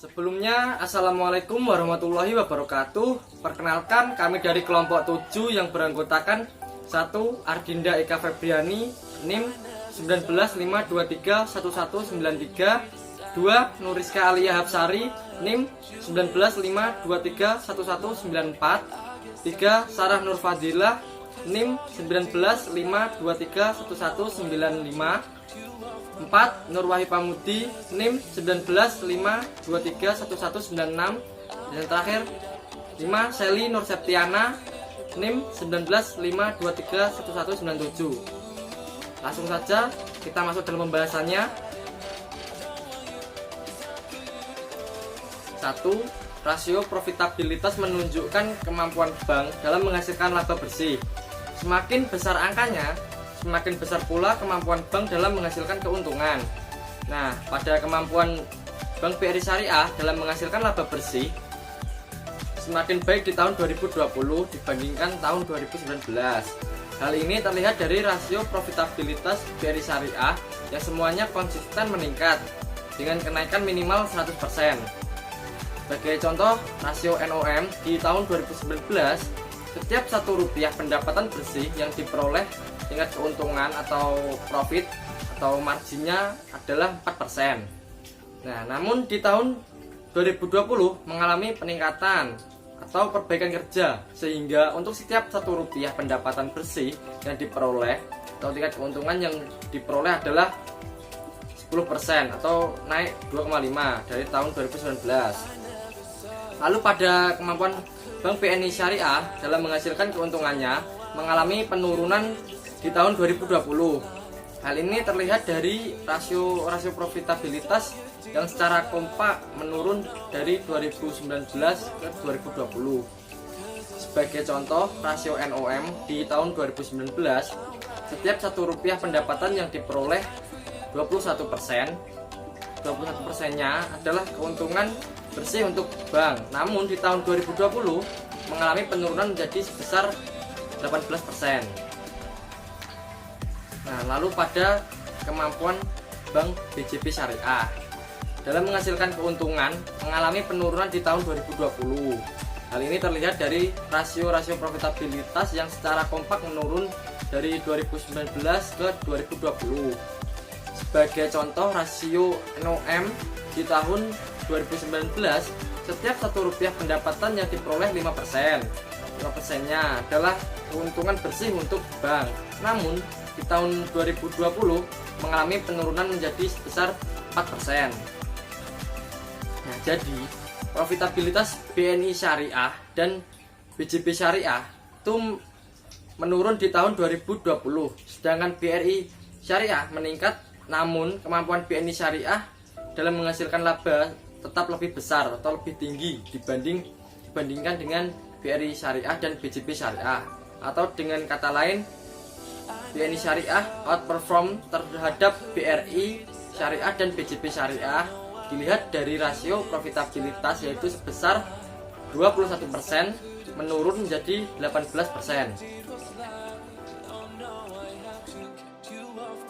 Sebelumnya, Assalamualaikum warahmatullahi wabarakatuh. Perkenalkan, kami dari kelompok 7 yang beranggotakan 1. Ardinda Eka Febriani, NIM 1952311193. 2. Nuriska Alia Hapsari, NIM 1952311194. 3. Sarah Nurfadilah, NIM 1952311195. 4. Nur Wahid Pamudi, NIM 1952311196. Dan terakhir 5. Seli Nur Septiana, NIM 1952311197. Langsung saja kita masuk dalam pembahasannya. 1. Rasio profitabilitas menunjukkan kemampuan bank dalam menghasilkan laba bersih. Semakin besar angkanya, semakin besar pula kemampuan bank dalam menghasilkan keuntungan. Nah, pada kemampuan Bank BRI Syariah dalam menghasilkan laba bersih semakin baik di tahun 2020 dibandingkan tahun 2019. Hal ini terlihat dari rasio profitabilitas BRI Syariah yang semuanya konsisten meningkat dengan kenaikan minimal 100%. Sebagai contoh, rasio NOM di tahun 2019, setiap Rp1 pendapatan bersih yang diperoleh tingkat keuntungan atau profit atau marginnya adalah 4%. Nah, namun di tahun 2020 mengalami peningkatan atau perbaikan kerja, sehingga untuk setiap Rp1 pendapatan bersih yang diperoleh atau tingkat keuntungan yang diperoleh adalah 10% atau naik 2,5 dari tahun 2019. Lalu pada kemampuan Bank BNI Syariah dalam menghasilkan keuntungannya mengalami penurunan di tahun 2020. Hal ini terlihat dari rasio profitabilitas yang secara kompak menurun dari 2019 ke 2020. Sebagai contoh, rasio NOM di tahun 2019, setiap Rp1 pendapatan yang diperoleh 21%nya adalah keuntungan bersih untuk bank. Namun di tahun 2020 mengalami penurunan menjadi sebesar 18%. Nah, lalu pada kemampuan Bank BJB Syariah dalam menghasilkan keuntungan mengalami penurunan di tahun 2020. Hal ini terlihat dari rasio profitabilitas yang secara kompak menurun dari 2019 ke 2020. Sebagai contoh, rasio NOM di tahun 2019, setiap Rp1 pendapatan yang diperoleh 5%-nya adalah keuntungan bersih untuk bank. Namun di tahun 2020 mengalami penurunan menjadi sebesar 4%. Nah, jadi profitabilitas BNI Syariah dan BJB Syariah itu menurun di tahun 2020, sedangkan BRI Syariah meningkat. Namun kemampuan BNI Syariah dalam menghasilkan laba tetap lebih besar atau lebih tinggi dibandingkan dengan BRI Syariah dan BJB Syariah. Atau dengan kata lain, BNI Syariah outperform terhadap BRI Syariah dan BJB Syariah dilihat dari rasio profitabilitas, yaitu sebesar 21% menurun menjadi 18%.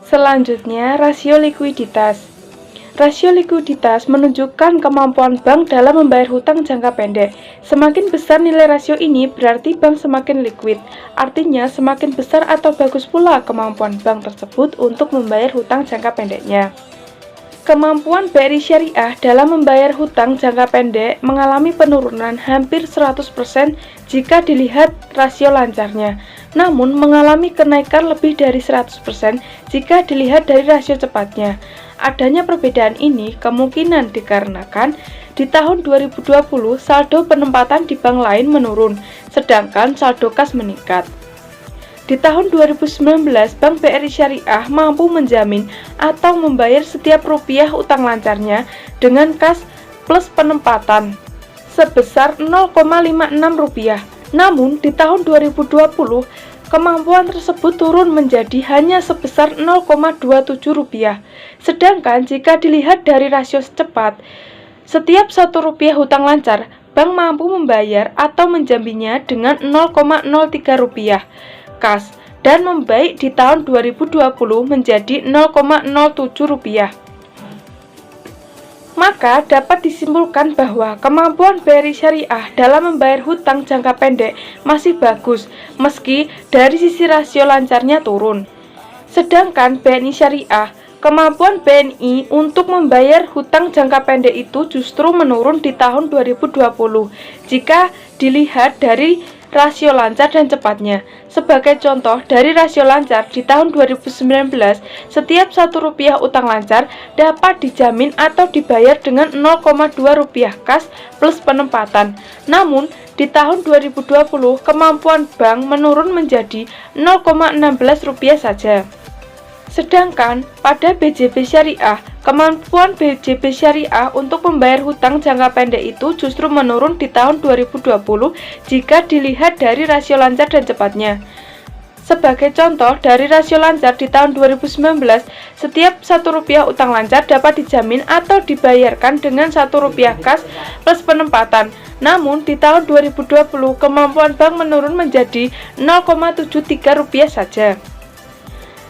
Selanjutnya, rasio likuiditas. Rasio likuiditas menunjukkan kemampuan bank dalam membayar hutang jangka pendek. Semakin besar nilai rasio ini berarti bank semakin likuid. Artinya semakin besar atau bagus pula kemampuan bank tersebut untuk membayar hutang jangka pendeknya. Kemampuan BRI Syariah dalam membayar hutang jangka pendek mengalami penurunan hampir 100% jika dilihat rasio lancarnya. Namun mengalami kenaikan lebih dari 100% jika dilihat dari rasio cepatnya. Adanya perbedaan ini kemungkinan dikarenakan di tahun 2020 saldo penempatan di bank lain menurun, sedangkan saldo kas meningkat. Di tahun 2019, Bank BRI Syariah mampu menjamin atau membayar setiap rupiah utang lancarnya dengan kas plus penempatan sebesar 0,56 rupiah. Namun di tahun 2020, kemampuan tersebut turun menjadi hanya sebesar 0,27 rupiah. Sedangkan jika dilihat dari rasio cepat, setiap Rp1 hutang lancar, bank mampu membayar atau menjaminnya dengan 0,03 rupiah kas dan membaik di tahun 2020 menjadi 0,07 rupiah. Maka dapat disimpulkan bahwa kemampuan BRI Syariah dalam membayar hutang jangka pendek masih bagus, meski dari sisi rasio lancarnya turun. Sedangkan BNI Syariah, kemampuan BNI untuk membayar hutang jangka pendek itu justru menurun di tahun 2020 jika dilihat dari rasio lancar dan cepatnya. Sebagai contoh, dari rasio lancar di tahun 2019, setiap Rp1 utang lancar dapat dijamin atau dibayar dengan Rp0,2 kas plus penempatan. Namun, di tahun 2020, kemampuan bank menurun menjadi Rp0,16 saja. Sedangkan pada BJB Syariah, kemampuan BJB Syariah untuk membayar hutang jangka pendek itu justru menurun di tahun 2020 jika dilihat dari rasio lancar dan cepatnya. Sebagai contoh, dari rasio lancar di tahun 2019, setiap Rp1 utang lancar dapat dijamin atau dibayarkan dengan Rp1 kas plus penempatan. Namun, di tahun 2020, kemampuan bank menurun menjadi Rp0,73 saja.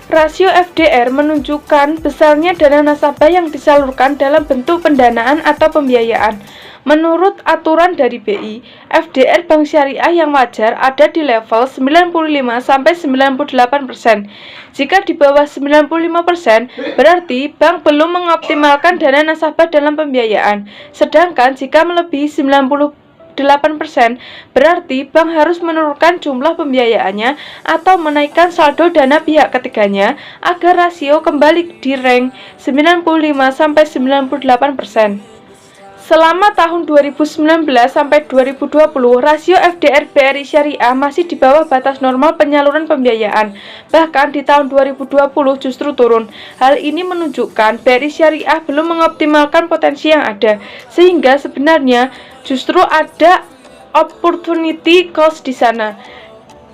Rasio FDR menunjukkan besarnya dana nasabah yang disalurkan dalam bentuk pendanaan atau pembiayaan. Menurut aturan dari BI, FDR Bank Syariah yang wajar ada di level 95-98%. Jika di bawah 95%, berarti bank belum mengoptimalkan dana nasabah dalam pembiayaan. Sedangkan jika melebihi 98%, berarti bank harus menurunkan jumlah pembiayaannya atau menaikkan saldo dana pihak ketiganya agar rasio kembali di rank 95-98%. Selama tahun 2019 sampai 2020, rasio FDR BRI Syariah masih di bawah batas normal penyaluran pembiayaan. Bahkan di tahun 2020 justru turun. Hal ini menunjukkan BRI Syariah belum mengoptimalkan potensi yang ada, sehingga sebenarnya justru ada opportunity cost di sana.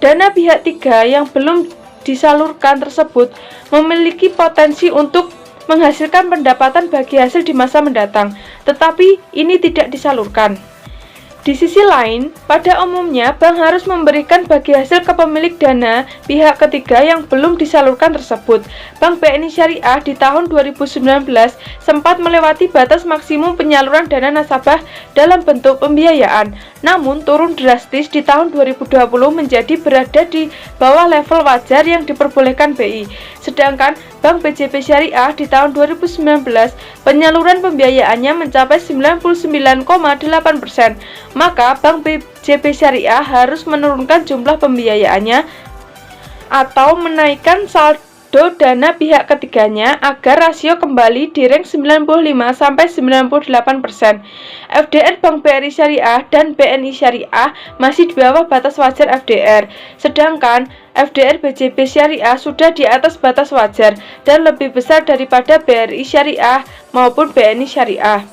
Dana pihak tiga yang belum disalurkan tersebut memiliki potensi untuk menghasilkan pendapatan bagi hasil di masa mendatang, tetapi ini tidak disalurkan. Di sisi lain, pada umumnya bank harus memberikan bagi hasil ke pemilik dana pihak ketiga yang belum disalurkan tersebut. Bank BNI Syariah di tahun 2019 sempat melewati batas maksimum penyaluran dana nasabah dalam bentuk pembiayaan, namun turun drastis di tahun 2020 menjadi berada di bawah level wajar yang diperbolehkan BI. Sedangkan Bank BJB Syariah di tahun 2019 penyaluran pembiayaannya mencapai 99,8%. Maka Bank BJB Syariah harus menurunkan jumlah pembiayaannya atau menaikkan saldo dana pihak ketiganya agar rasio kembali di rank 95-98%. FDR Bank BRI Syariah dan BNI Syariah masih di bawah batas wajar FDR, sedangkan FDR BJB Syariah sudah di atas batas wajar dan lebih besar daripada BRI Syariah maupun BNI Syariah.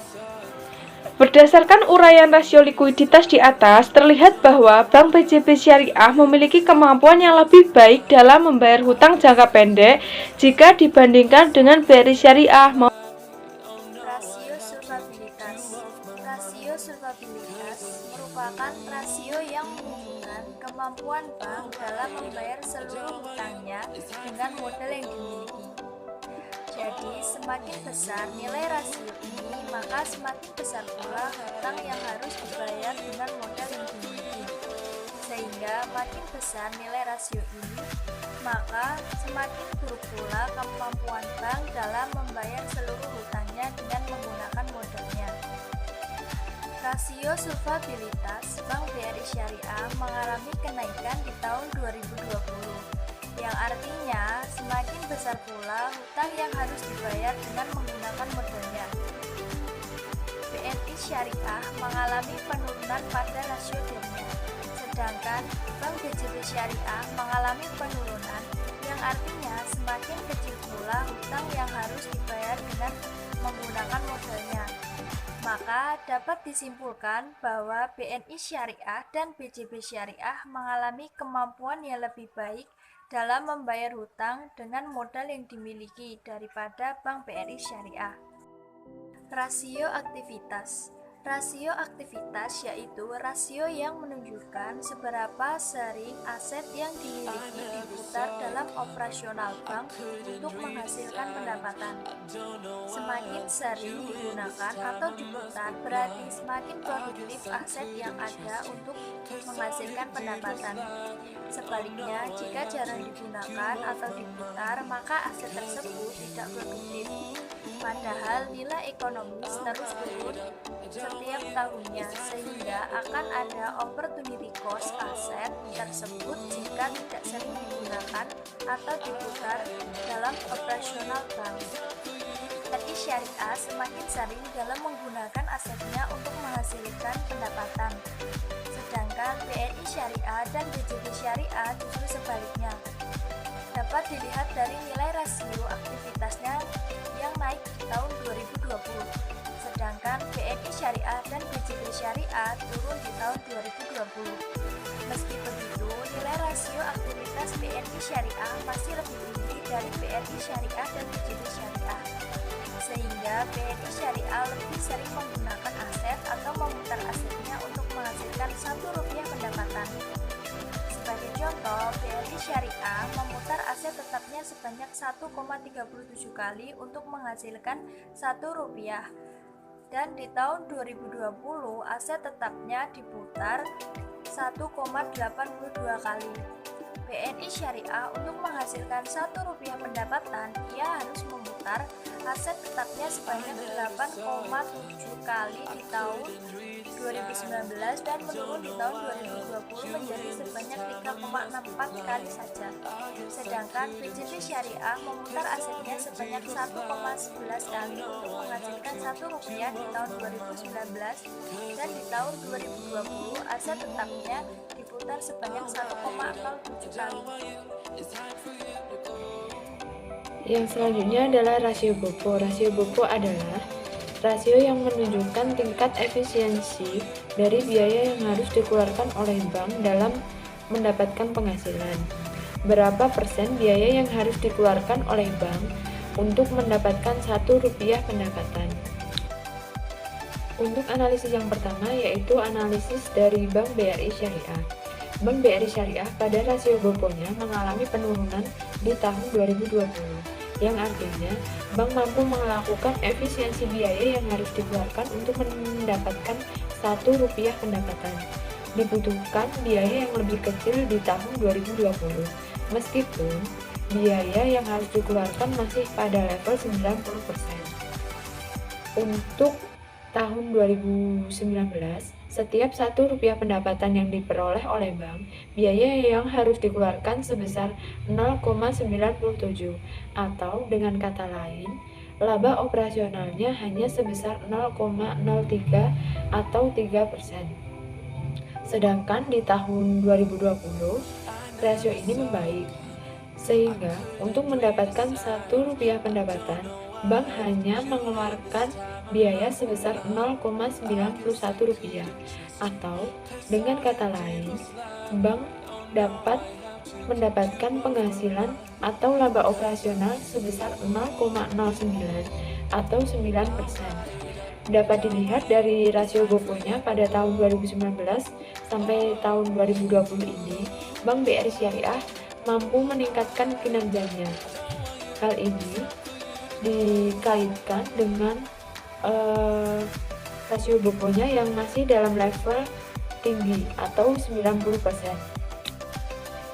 Berdasarkan uraian rasio likuiditas di atas, terlihat bahwa Bank BJB Syariah memiliki kemampuan yang lebih baik dalam membayar hutang jangka pendek jika dibandingkan dengan BRI Syariah. Rasio solvabilitas. Rasio solvabilitas merupakan rasio yang menghubungkan kemampuan bank dalam membayar seluruh hutangnya dengan modal yang dimiliki. Jadi, semakin besar nilai rasio ini, maka semakin besar pula hutang yang harus dibayar dengan modal yang dimiliki. Sehingga makin besar nilai rasio ini, maka semakin buruk pula kemampuan bank dalam membayar seluruh hutangnya dengan menggunakan modalnya. Rasio solvabilitas Bank BRI Syariah mengalami kenaikan di tahun 2020, yang artinya semakin besar pula hutang yang harus dibayar dengan menggunakan modalnya. BNI Syariah mengalami penurunan pada rasio dana, sedangkan Bank BJB Syariah mengalami penurunan, yang artinya semakin kecil pula hutang yang harus dibayar dengan menggunakan modalnya. Maka dapat disimpulkan bahwa BNI Syariah dan BJB Syariah mengalami kemampuan yang lebih baik dalam membayar hutang dengan modal yang dimiliki daripada Bank BRI Syariah. Rasio aktivitas. Rasio aktivitas yaitu rasio yang menunjukkan seberapa sering aset yang dimiliki diputar dalam operasional bank untuk menghasilkan pendapatan. Semakin sering digunakan atau diputar berarti semakin produktif aset yang ada untuk menghasilkan pendapatan. Sebaliknya, jika jarang digunakan atau diputar, maka aset tersebut tidak produktif. Padahal nilai ekonomis terus turun setiap tahunnya, sehingga akan ada opportunity cost aset tersebut jika tidak sering digunakan atau diputar dalam operasional bank. BRI Syariah semakin sering dalam menggunakan asetnya untuk menghasilkan pendapatan, sedangkan BRI Syariah dan BJB Syariah justru sebaliknya. Dapat dilihat dari nilai rasio aktivitasnya yang naik di tahun 2020, sedangkan BNI Syariah dan BJB Syariah turun di tahun 2020. Meski begitu, nilai rasio aktivitas BNI Syariah masih lebih tinggi dari BNI Syariah dan BJB Syariah, sehingga BNI Syariah lebih sering menggunakan aset atau memutar asetnya untuk menghasilkan Rp1 pendapatan. Sebagai contoh, BRI Syariah memutar aset tetapnya sebanyak 1,37 kali untuk menghasilkan Rp1, dan di tahun 2020 aset tetapnya diputar 1,82 kali. BNI Syariah untuk menghasilkan Rp1 pendapatan, ia harus memutar aset tetapnya sebanyak 8,7 kali di tahun 2019 dan menurun di tahun 2020 menjadi sebanyak 3,64 kali saja. Sedangkan BJB Syariah memutar asetnya sebanyak 1,11 kali untuk menghasilkan Rp1 di tahun 2019 dan di tahun 2020 aset tetapnya diputar sebanyak 1,07 kali. Yang selanjutnya adalah rasio BOPO. Rasio BOPO adalah rasio yang menunjukkan tingkat efisiensi dari biaya yang harus dikeluarkan oleh bank dalam mendapatkan penghasilan. Berapa persen biaya yang harus dikeluarkan oleh bank untuk mendapatkan Rp1 pendapatan? Untuk analisis yang pertama yaitu analisis dari Bank BRI Syariah. Bank BRI Syariah pada rasio BOPO-nya mengalami penurunan di tahun 2020, yang artinya bank mampu melakukan efisiensi biaya yang harus dikeluarkan untuk mendapatkan Rp1 pendapatan. Dibutuhkan biaya yang lebih kecil di tahun 2020, meskipun biaya yang harus dikeluarkan masih pada level 90%. Untuk tahun 2019, setiap Rp1 pendapatan yang diperoleh oleh bank, biaya yang harus dikeluarkan sebesar 0,97, atau dengan kata lain, laba operasionalnya hanya sebesar 0,03 atau 3%. Sedangkan di tahun 2020, rasio ini membaik, sehingga untuk mendapatkan Rp1 pendapatan, bank hanya mengeluarkan biaya sebesar Rp0,91, atau dengan kata lain, bank dapat mendapatkan penghasilan atau laba operasional sebesar 0,09 atau 9%. Dapat dilihat dari rasio BOPO-nya pada tahun 2019 sampai tahun 2020 ini, Bank BRI Syariah mampu meningkatkan kinerjanya. Hal ini dikaitkan dengan rasio BOPO-nya yang masih dalam level tinggi atau 90%.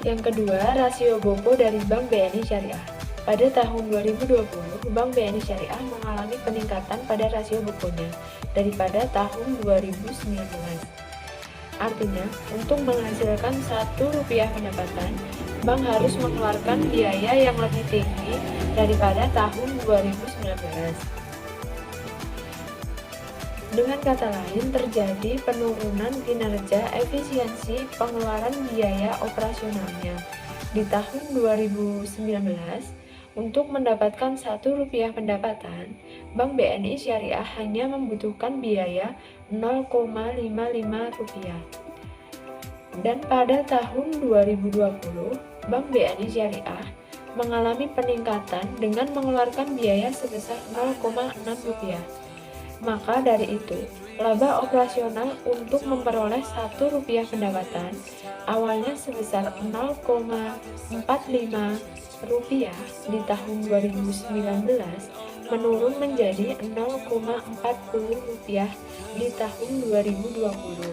Yang kedua, rasio BOPO dari Bank BNI Syariah. Pada tahun 2020, Bank BNI Syariah mengalami peningkatan pada rasio BOPO-nya daripada tahun 2019. Artinya, untuk menghasilkan Rp1 pendapatan, bank harus mengeluarkan biaya yang lebih tinggi daripada tahun 2019. Dengan kata lain, terjadi penurunan kinerja efisiensi pengeluaran biaya operasionalnya. Di tahun 2019, untuk mendapatkan Rp1 pendapatan, Bank BNI Syariah hanya membutuhkan biaya Rp0,55. Dan pada tahun 2020, Bank BNI Syariah mengalami peningkatan dengan mengeluarkan biaya sebesar Rp0,6. Maka dari itu, laba operasional untuk memperoleh Rp1 pendapatan awalnya sebesar Rp0,45 di tahun 2019 menurun menjadi Rp0,40 di tahun 2020.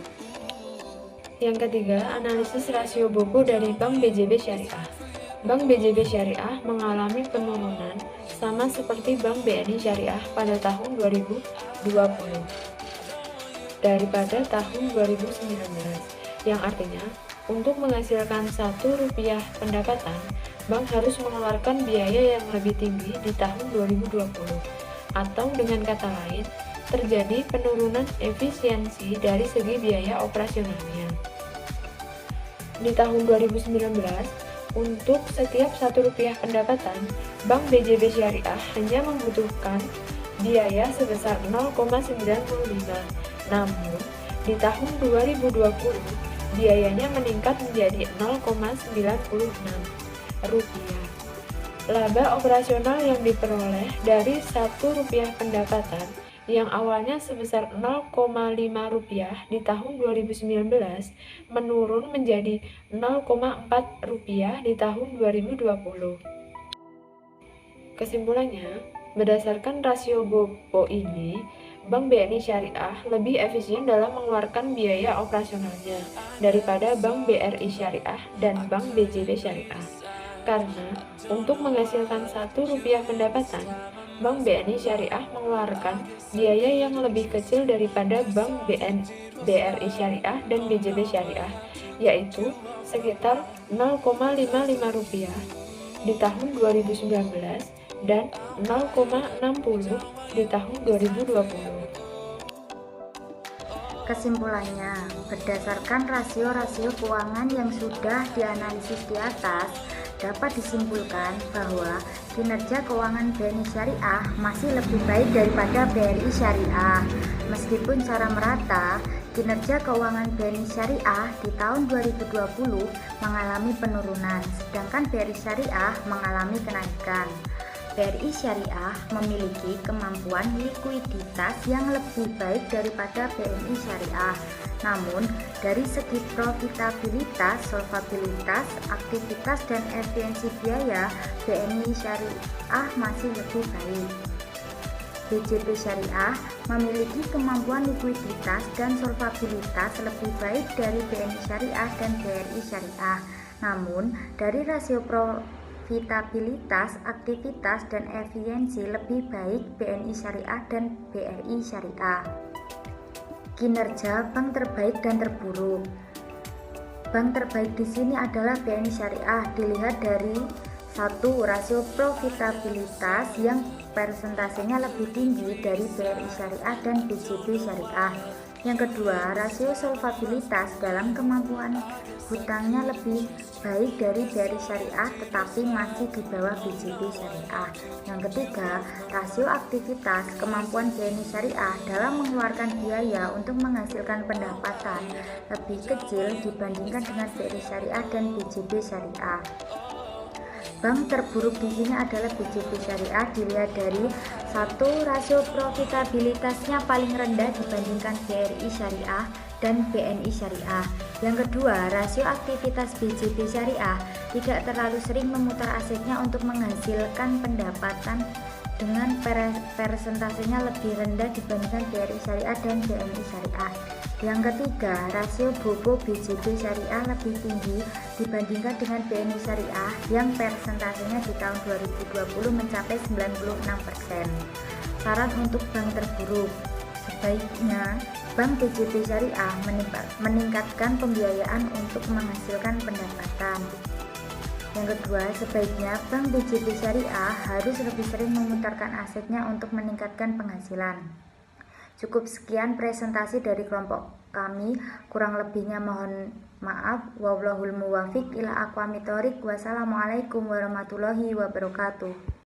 Yang ketiga, analisis rasio buku dari Bank BJB Syariah. Bank BJB Syariah mengalami penurunan sama seperti Bank BNI Syariah pada tahun 2020 daripada tahun 2019, yang artinya untuk menghasilkan Rp1 pendapatan, bank harus mengeluarkan biaya yang lebih tinggi di tahun 2020, atau dengan kata lain, terjadi penurunan efisiensi dari segi biaya operasionalnya. Di tahun 2019, untuk setiap Rp1 pendapatan, Bank BJB Syariah hanya membutuhkan biaya sebesar 0,95. Namun, di tahun 2020, biayanya meningkat menjadi 0,96 Laba operasional yang diperoleh dari Rp1 pendapatan yang awalnya sebesar Rp0,5 di tahun 2019 menurun menjadi Rp0,4 di tahun 2020. Kesimpulannya, berdasarkan rasio BOPO ini, Bank BNI Syariah lebih efisien dalam mengeluarkan biaya operasionalnya daripada Bank BRI Syariah dan Bank BJB Syariah. Karena untuk menghasilkan Rp1 pendapatan, Bank BNI Syariah mengeluarkan biaya yang lebih kecil daripada Bank BRI Syariah dan BJB Syariah, yaitu sekitar Rp0,55 di tahun 2019 dan 0,60 di tahun 2020. Kesimpulannya, berdasarkan rasio-rasio keuangan yang sudah dianalisis di atas, dapat disimpulkan bahwa kinerja keuangan BNI Syariah masih lebih baik daripada BRI Syariah. Meskipun secara merata, kinerja keuangan BNI Syariah di tahun 2020 mengalami penurunan, sedangkan BRI Syariah mengalami kenaikan. BRI Syariah memiliki kemampuan likuiditas yang lebih baik daripada BNI Syariah. Namun, dari segi profitabilitas, solvabilitas, aktivitas, dan efisiensi biaya, BNI Syariah masih lebih baik. BJB Syariah memiliki kemampuan likuiditas dan solvabilitas lebih baik dari BNI Syariah dan BRI Syariah. Namun, dari rasio profitabilitas, aktivitas, dan efisiensi lebih baik BNI Syariah dan BRI Syariah. Kinerja bank terbaik dan terburuk. Bank terbaik di sini adalah BNI Syariah, dilihat dari 1. Rasio profitabilitas yang persentasenya lebih tinggi dari BRI Syariah dan BJB Syariah. Yang kedua, rasio solvabilitas dalam kemampuan hutangnya lebih baik dari BRI Syariah tetapi masih di bawah BJB Syariah. Yang ketiga, rasio aktivitas kemampuan BNI Syariah dalam mengeluarkan biaya untuk menghasilkan pendapatan lebih kecil dibandingkan dengan BRI Syariah dan BJB Syariah. Bank terburuk di sini adalah BJB Syariah, dilihat dari 1. Rasio profitabilitasnya paling rendah dibandingkan BRI Syariah dan BNI Syariah. Yang kedua, rasio aktivitas BJB Syariah tidak terlalu sering memutar asetnya untuk menghasilkan pendapatan dengan persentasenya lebih rendah dibandingkan BRI Syariah dan BNI Syariah. Yang ketiga, rasio BOPO BJB Syariah lebih tinggi dibandingkan dengan BNI Syariah yang persentasenya di tahun 2020 mencapai 96%. Saran untuk bank terburuk, sebaiknya Bank BJB Syariah meningkatkan pembiayaan untuk menghasilkan pendapatan. Yang kedua, sebaiknya Bank BJB Syariah harus lebih sering memutarkan asetnya untuk meningkatkan penghasilan. Cukup sekian presentasi dari kelompok kami, kurang lebihnya mohon maaf. Wallahul muwaffiq ila aqwamit thoriq. Wassalamualaikum warahmatullahi wabarakatuh.